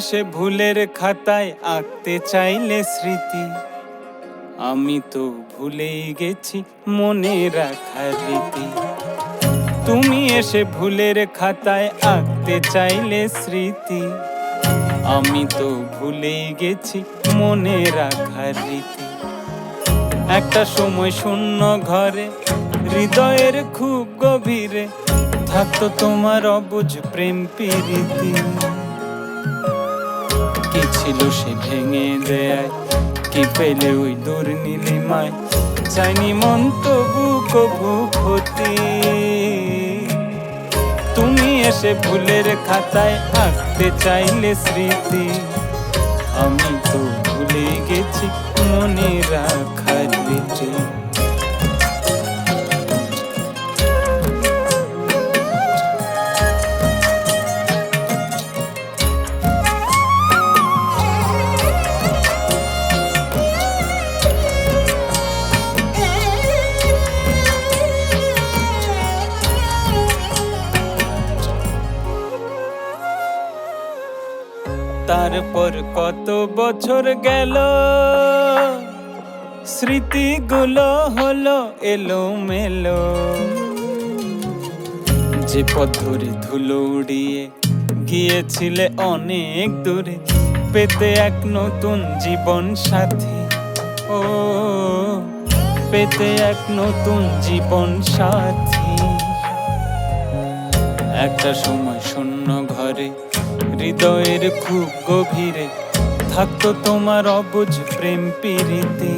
এসে ভুলের খাতায় আঁকতে চাইলে স্মৃতি, আমি তো ভুলেই গেছি মনে রাখার রীতি। তুমি এসে ভুলের খাতায় আঁকতে চাইলে স্মৃতি, আমি তো ভুলেই গেছি মনে রাখার রীতি। একটা সময় শূন্য ঘরে হৃদয়ের খুব গভীরে থাকতো তোমার অবুঝ প্রেম প্রীতি। কি ছিল সে ভেঙে দেয়, কি পেলে ওই দূর নীলিমায়, চাইনি মন তবু কবু ক্ষতি। তুমি এসে ভুলের খাতায় আঁকতে চাইলে স্মৃতি, আমি তো ভুলে গেছি মনে রাখার রীতি। তারপর কত বছর গেল, স্মৃতিগুলো হলো এলোমেলো। যে পথ ধরে ধুলো উড়িয়ে গিয়েছিলে অনেক দূরে, পেতে এক নতুন জীবন সাথী। ও পেতে এক নতুন জীবন সাথী। একটা সময় শূন্য ঘরে হৃদয়ের খুব গভীরে থাকতো তোমার অবুঝ প্রেম প্রীতি।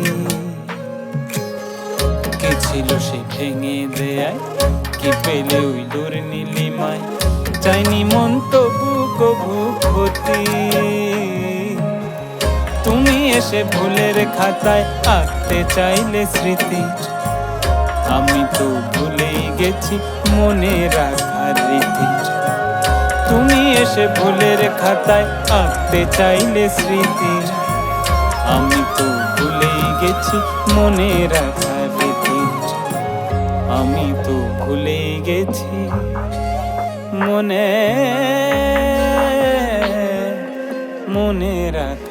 কে ছিল সে ভেঙে দেয়, কি পেলে ওই দূর নীলিমায়, চাইনি মন তবু কবু ক্ষতি। তুমি এসে ভুলের খাতায় আঁকতে চাইলে স্মৃতি, আমি তো ভুলেই গেছি মনে রাখার রীতি। তুমি এসে ভুলের খাতায় আঁকতে চাইলে স্মৃতি, আমি তো ভুলেই গেছি মনে রাখার রীতি। আমি তো ভুলেই গেছি মনে রাখা।